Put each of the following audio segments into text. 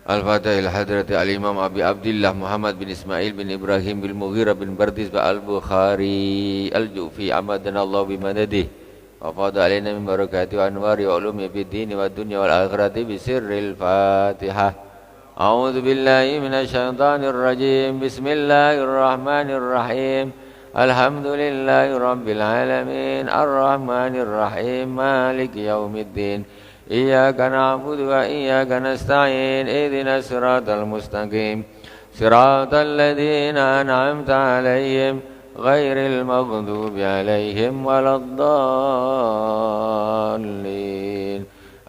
Al-Fatihah ila hadrati al-Imam Abi Abdillah Muhammad bin Ismail bin Ibrahim bin Mughirah bin Bardis al-Bukhari al-Ju'fi amadana Allah bimadadih wa fadha alaina min barakati wa anwari wa ulumi fid dini wa dunya wal akhirati bi sirril Fatihah. A'udzu billahi minasy syaithanir rajim. Bismillahirrahmanirrahim. Alhamdulillahi rabbil alamin arrahmanir rahim maliki yaumiddin. Iyyaka na'budu wa iyyaka nasta'in ihdinas siratal mustaqim siratal ladzina an'amta 'alaihim ghairil maghdubi 'alaihim waladdallin.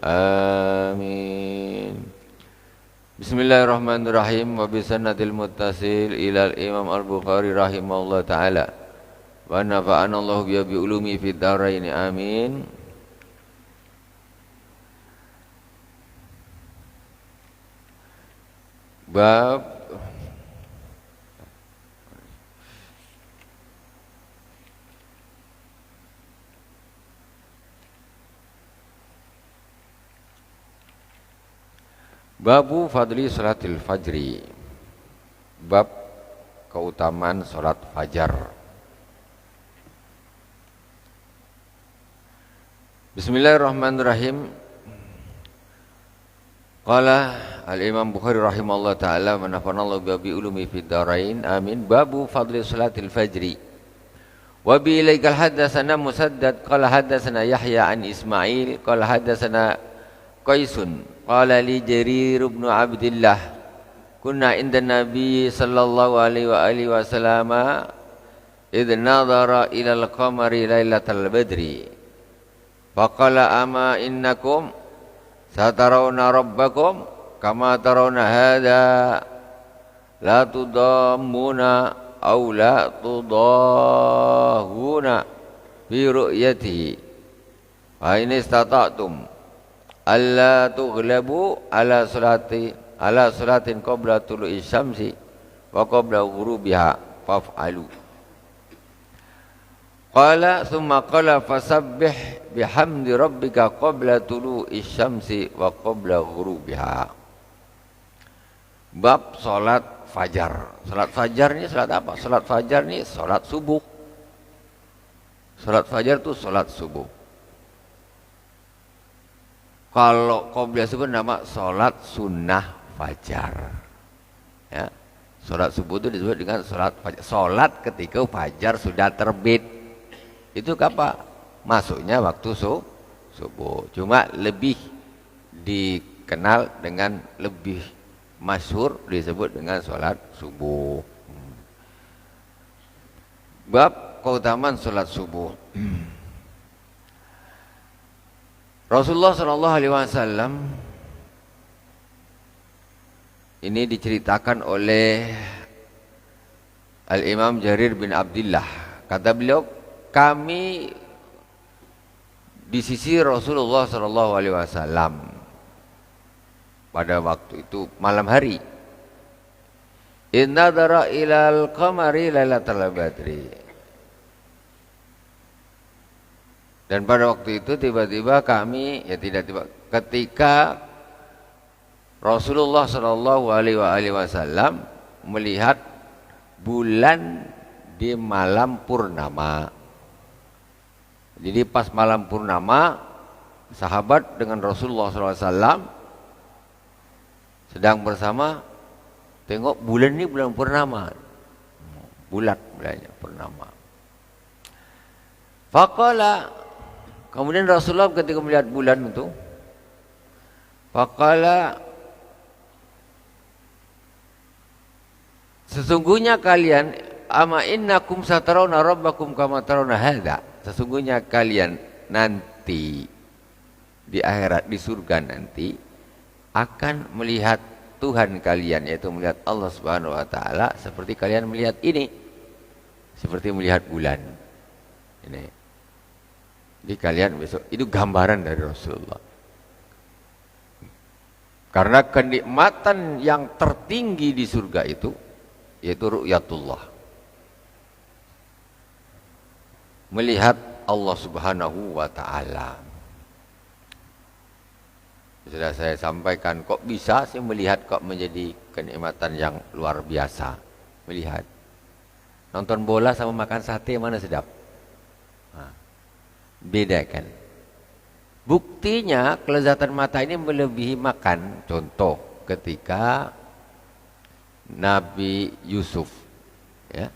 Amin. Bismillahirrahmanirrahim. Wa bisanadil muttasil ilal Imam Al-Bukhari rahimahullah ta'ala wa nafa'ana Allah bi ulumi fid dharain. Amin. Bab Babu fadli salatil fajri. Bab keutamaan salat fajar. Bismillahirrahmanirrahim. Qala al-Imam Bukhari rahimahullah ta'ala wa nafa'anallahu bi ulumi fid dharain. Amin. Babu fadli salatil fajri. Wa bi ilaikal haddatsana Musaddad qala haddatsana Yahya an Ismail qala haddatsana Qaisun qala li Jarir ibn Abdillah kunna inda Nabi sallallahu alaihi wa alihi wasallam idh nadhara ila al-qamari lailatal badri faqala ama innakum satarawna rabbakum kama tarawna hadha la tudammuna aw la tudahuna fi ru'yatihi fa in istata'tum alla tughlabu ala salatin qabla tulu'i syamsi wa qabla ghurubiha faf'alu. Qala thumma qala fasabbih bihamdi rabbika qabla tulu'i syamsi wa qabla ghurubiha. Bab salat fajar. Salat fajar ini salat apa? Salat fajar ini salat subuh. Salat fajar itu salat subuh. Kalau qabla subuh nama salat sunnah fajar. Ya. Salat subuh itu disebut dengan salat fajar. Salat ketika fajar sudah terbit. Itu apa? Masuknya waktu subuh. Cuma lebih dikenal dengan lebih masyhur disebut dengan sholat subuh. Bab keutamaan sholat subuh. Rasulullah sallallahu alaihi wasallam ini diceritakan oleh Al-Imam Jarir bin Abdillah. Kata beliau, kami di sisi Rasulullah sallallahu alaihi wasallam pada waktu itu malam hari. Inna dara ilal qamari lailatul badri. Dan pada waktu itu tiba-tiba kami ketika Rasulullah sallallahu alaihi wasallam melihat bulan di malam purnama. Jadi pas malam purnama, sahabat dengan Rasulullah SAW sedang bersama, tengok bulan ini bulan purnama, bulannya purnama. Faqala, kemudian Rasulullah ketika melihat bulan itu, faqala, sesungguhnya kalian, ama innakum satarawna rabbakum kama tarawna hadza. Sesungguhnya kalian nanti di akhirat, di surga nanti akan melihat Tuhan kalian, yaitu melihat Allah Subhanahu wa taala seperti kalian melihat ini, seperti melihat bulan. Ini. Jadi kalian besok itu gambaran dari Rasulullah. Karena kenikmatan yang tertinggi di surga itu yaitu ru'yatullah. Melihat Allah Subhanahu wa ta'ala. Sudah saya sampaikan, kok bisa sih melihat kok menjadi kenikmatan yang luar biasa. Melihat. Nonton bola sama makan sate mana sedap? Nah, beda kan? Buktinya kelezatan mata ini melebihi makan. Contoh ketika Nabi Yusuf, ya,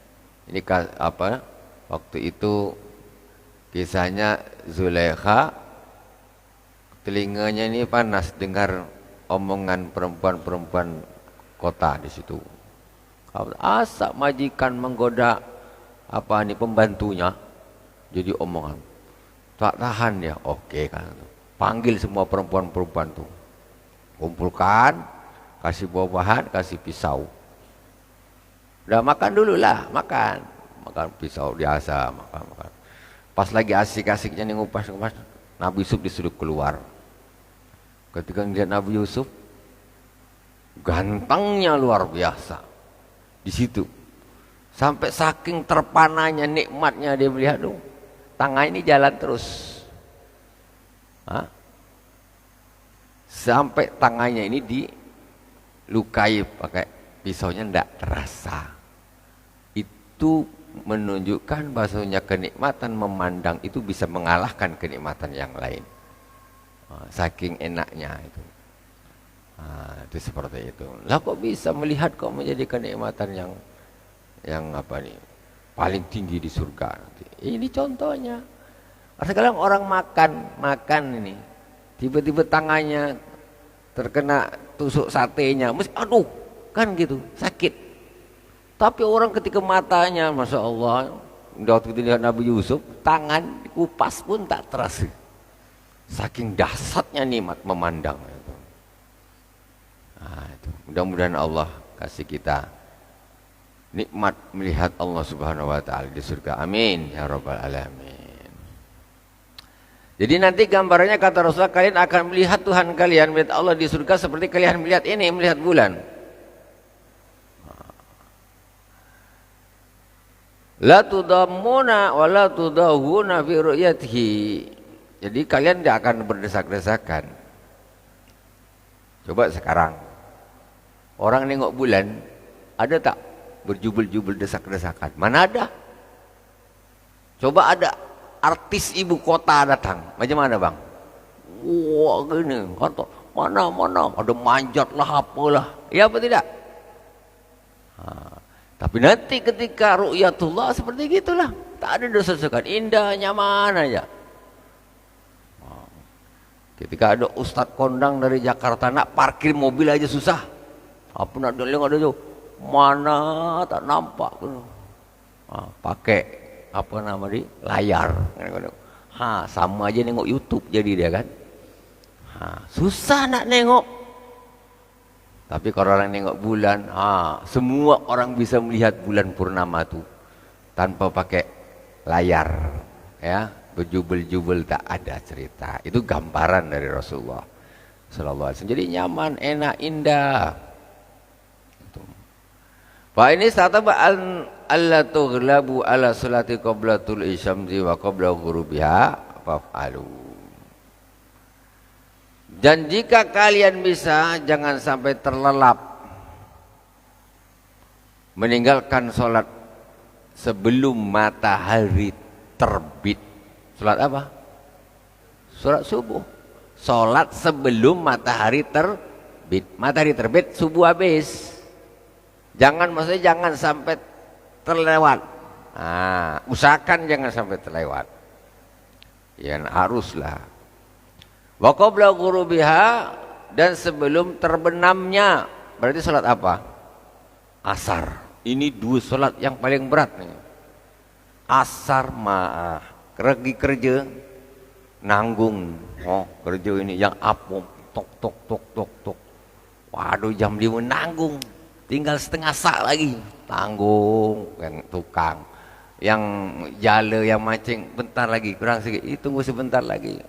ini apa? Waktu itu kisahnya Zulaikha, telinganya ini panas dengar omongan perempuan-perempuan kota di situ. Asal majikan menggoda apa nih pembantunya, jadi omongan. Tak tahan ya, oke kan. Panggil semua perempuan-perempuan tuh, kumpulkan, kasih buah-buahan, kasih pisau. Udah makan dulu lah, makan pisau biasa, makan. Pas lagi asik-asiknya nih ngupas, Nabi Yusuf disuruh keluar. Ketika ngeliat Nabi Yusuf, gantengnya luar biasa. Di situ, sampai saking terpananya nikmatnya dia melihat dong, tangan ini jalan terus. Hah? Sampai tangannya ini dilukai pakai pisaunya tidak terasa. Itu menunjukkan bahwasanya kenikmatan memandang itu bisa mengalahkan kenikmatan yang lain. Saking enaknya itu. Itu seperti itu. Lah kok bisa melihat kok menjadi kenikmatan yang apa nih paling tinggi di surga nanti. Ini contohnya. Sekarang orang makan ini, tiba-tiba tangannya terkena tusuk satenya, mesti aduh kan gitu, sakit. Tapi orang ketika matanya, masya Allah, waktu itu lihat Nabi Yusuf, tangan kupas pun tak terasa. Saking dahsyatnya nikmat memandang itu. Itu. Mudah-mudahan Allah kasih kita nikmat melihat Allah Subhanahu wa taala di surga. Amin ya rabbal alamin. Jadi nanti gambarannya kata Rasulullah, kalian akan melihat Tuhan kalian, melihat Allah di surga seperti kalian melihat ini, melihat bulan. La tudammuna wa la tudahuna fi ru'yatihi. Jadi kalian tidak akan berdesak-desakan. Coba sekarang orang nengok bulan, ada tak berjubel-jubel desak-desakan? Mana ada? Coba ada artis ibu kota datang, macam mana bang? Wah gini, kata mana ada manjat lah apalah, ya apa tidak? Tapi nanti ketika ru'yatullah seperti gitulah, tak ada dosa-dosa, indah, nyaman aja. Ketika ada ustadz kondang dari Jakarta nak parkir mobil aja susah, apa nak ada jauh, mana tak nampak, pakai apa nama di layar, sama aja nengok YouTube jadi dia kan, susah nak nengok. Tapi kalau orang nengok bulan, semua orang bisa melihat bulan purnama tuh tanpa pakai layar, ya, berjubel-jubel tak ada cerita. Itu gambaran dari Rasulullah Sallallahu Alaihi Wasallam. Jadi nyaman, enak, indah. Pak ini sataba alla tughlabu ala salati qablatul isyamsi wa qabla ghurubiha fa'alu. Dan jika kalian bisa, jangan sampai terlelap meninggalkan sholat sebelum matahari terbit. Sholat apa? Sholat subuh. Sholat sebelum matahari terbit. Matahari terbit, subuh habis. Jangan sampai terlewat. Usahakan jangan sampai terlewat. Ya haruslah. Wa qabla ghurubiha, dan sebelum terbenamnya. Berarti salat apa? Asar. Ini dua salat yang paling berat nih. Asar pergi kerja nanggung. Kerja ini yang apa? Tok. Waduh, jam 5 nanggung. Tinggal setengah sak lagi. Tanggung yang tukang. Yang jala, yang mancing bentar lagi, kurang sedikit. Tunggu sebentar lagi.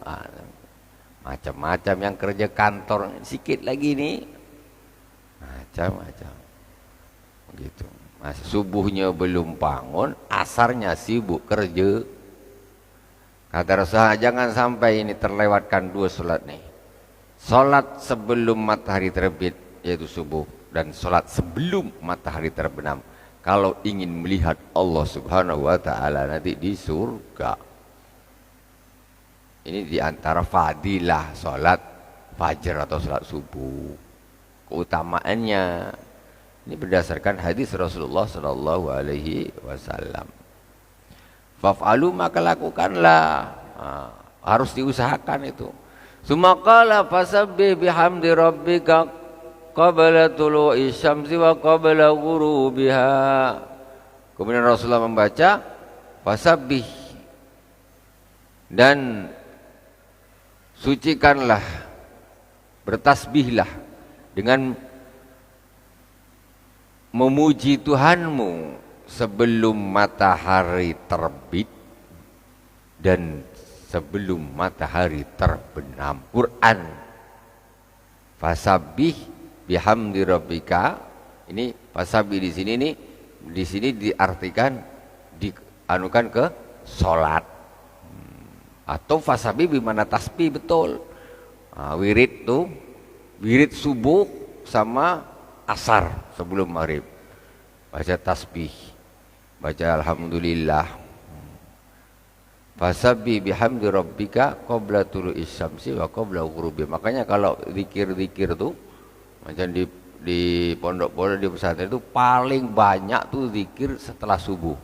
Macam-macam yang kerja kantor sikit lagi nih, macam-macam gitu. Subuhnya belum bangun, asarnya sibuk kerja. Kata Rasulullah, jangan sampai ini terlewatkan dua salat nih. Salat sebelum matahari terbit yaitu subuh, dan salat sebelum matahari terbenam kalau ingin melihat Allah Subhanahu wa taala nanti di surga. Ini diantara fadilah salat fajar atau salat subuh. Keutamaannya ini berdasarkan hadis Rasulullah sallallahu alaihi wasallam. Faf'alu, maka lakukanlah. Harus diusahakan itu. Summa qala fasabbih bihamdi rabbika qabla tulu'i syamsi wa qabla ghurubiha. Kemudian Rasulullah membaca fasabbih, dan sucikanlah, bertasbihlah dengan memuji Tuhanmu sebelum matahari terbit dan sebelum matahari terbenam. Quran. Fasabbih bihamdi rabbika. Ini fasabbih di sini diartikan dianukan ke salat. Atau fasabbih bimana tasbih, betul. Wirid tuh, wirid subuh sama asar sebelum maghrib. Baca tasbih, baca alhamdulillah. Fasabbih bihamdi rabbika qabla tulu'is syamsi wa qabla ghurubiha. Makanya kalau zikir-zikir tuh macam di pondok-pondok di pesantren itu paling banyak tuh zikir setelah subuh.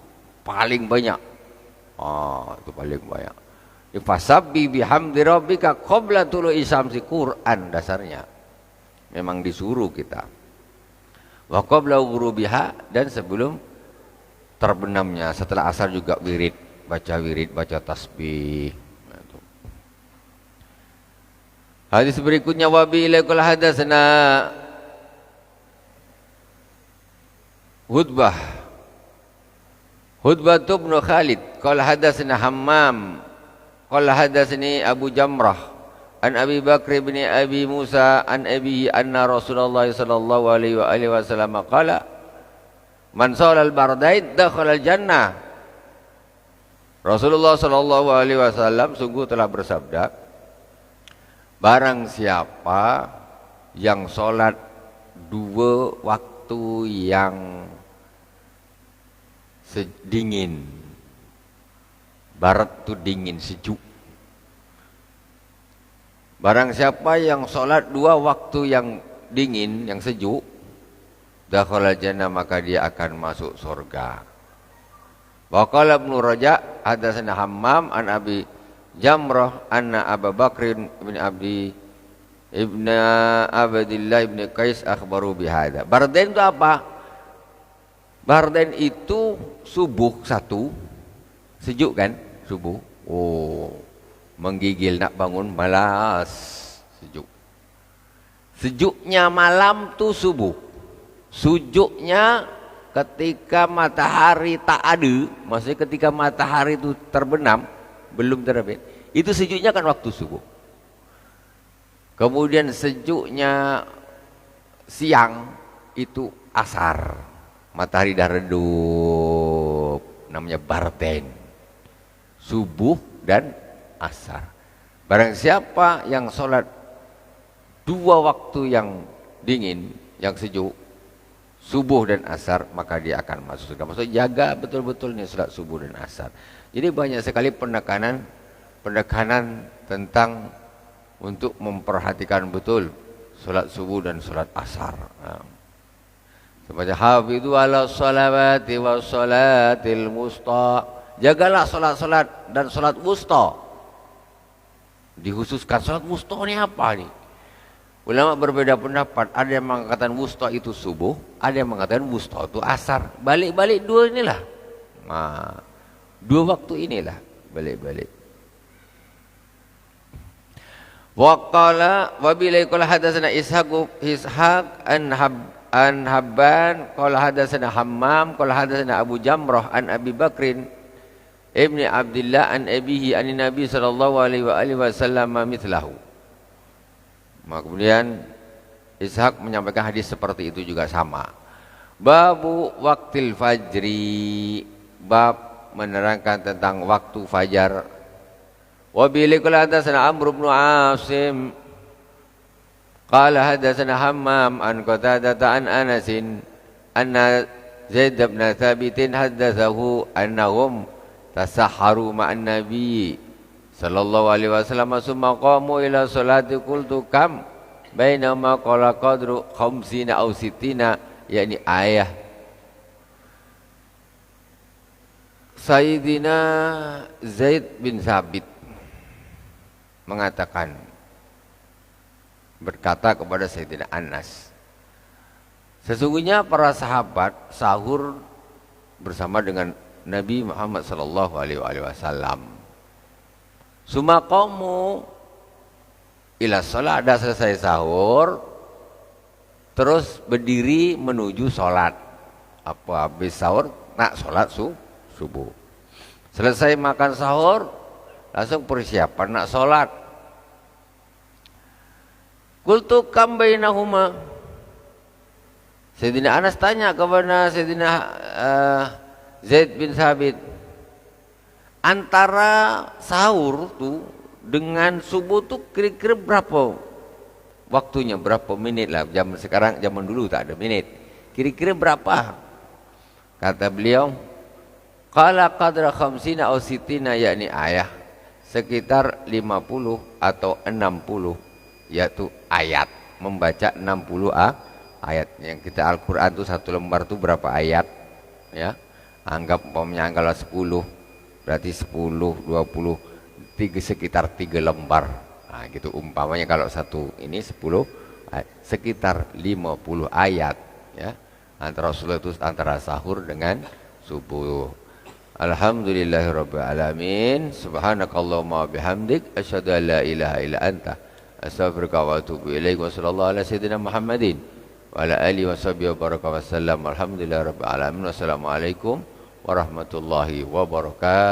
Paling banyak. Itu paling banyak. Fasabbih bihamdi rabbika qabla tulu'is syamsi, Quran dasarnya. Memang disuruh kita. Wa qabla ghurubiha, dan sebelum terbenamnya, setelah asar juga wirid. Baca wirid, baca tasbih. Hadis berikutnya, wa bi ilaikul hadatsana Hudbah ibn Khalid qala hadatsana Hammam qala hadatsani Abu Jamrah an Abi Bakr bin Abi Musa an Abi anna Rasulullah sallallahu alaihi wasallam qala man shalla al-bardain dakhala al-jannah. Rasulullah sallallahu alaihi wasallam sungguh telah bersabda, barang siapa yang sholat dua waktu yang dingin, barat itu dingin, sejuk. Barang siapa yang sholat dua waktu yang dingin, yang sejuk, dakhala jannah, maka dia akan masuk surga. Wa qala Ibnu Raja hadatsana Hammam an Abi Jamrah anna Abu Bakr bin Abdillah ibn Qais akhbaru bihadza. Bardain itu apa? Bardain itu subuh satu, sejuk kan? Subuh. Menggigil nak bangun malas, sejuk. Sejuknya malam tuh subuh. Sujuknya ketika matahari tak ada, maksudnya ketika matahari itu terbenam, belum terbit, itu sejuknya kan waktu subuh. Kemudian sejuknya siang itu asar, matahari dah redup, namanya bardain, subuh dan asar. Barang siapa yang sholat dua waktu yang dingin, yang sejuk, subuh dan asar, maka dia akan masuk surga. Maksudnya jaga betul-betul nih salat subuh dan asar. Jadi banyak sekali penekanan tentang untuk memperhatikan betul salat subuh dan salat asar. Seperti hafizu ala sholawati wa sholatil wusta. Jagalah salat-salat dan salat wusta. Dikhususkan salat wusta ini apa nih? Ulama berbeda pendapat, ada yang mengatakan wusta itu subuh, ada yang mengatakan wusta itu asar. Balik-balik dua inilah. Dua waktu inilah, balik-balik. Wa qala wa bilaikul hadatsana Ishaq an Habban qala hadatsana Hammam qala hadatsana Abu Jamrah an Abi Bakrin ibni Abdillah an abihi an Nabi sallallahu alaihi wasallam mithlahu. Kemudian Ishaq menyampaikan hadis seperti itu juga sama. Babu waktil fajri, bab menerangkan tentang waktu fajar. Wa bilikul hadatsana Amr bin Asim Qala hadatsana Hammam an Qatadah an Anasin anna Zaid bin Thabit haddatsahu annahum tasahharu ma'an nabi sallallahu alaihi wasallam summa qamu ila salati qultu kam bainama qala qadru khamsina aw sittina, yakni ayah Sayyidina Zaid bin Thabit mengatakan, berkata kepada Sayyidina Anas, sesungguhnya para sahabat sahur bersama dengan Nabi Muhammad sallallahu alaihi wasallam. Sumaqamu ila shalah, ada selesai sahur terus berdiri menuju sholat. Apa habis sahur nak sholat subuh. Selesai makan sahur langsung persiapan nak sholat. Qultu kam bainahuma, Sayyidina Anas tanya kepada Sayyidina Zaid bin Thabit, antara sahur tuh dengan subuh tuh kira-kira berapa waktunya, berapa menit lah. Zaman dulu tak ada menit, kira-kira berapa? Kata beliau, qala qadra khamsina aw sittina, yakni ayah sekitar 50 atau 60, yaitu ayat, membaca 60 ayat. Yang kita Al-Quran tuh satu lembar tuh berapa ayat ya, anggap umpamanya kalau 10 berarti 10, 20, sekitar 3 lembar. Nah gitu umpamanya, kalau satu ini 10 sekitar 50 ayat ya, antara Rasulullah itu antara sahur dengan subuh. Alhamdulillahirabbil alamin, subhanakallahumma bihamdik asyhadu an la ilaha illa anta astaghfiruka wa atubu ilaik. Wa sallallahu ala sayyidina Muhammadin wa ala alihi wa sahbihi wa baraka wa sallam. Alhamdulillahirabbil alamin. Wassalamualaikum warahmatullahi wabarakatuh.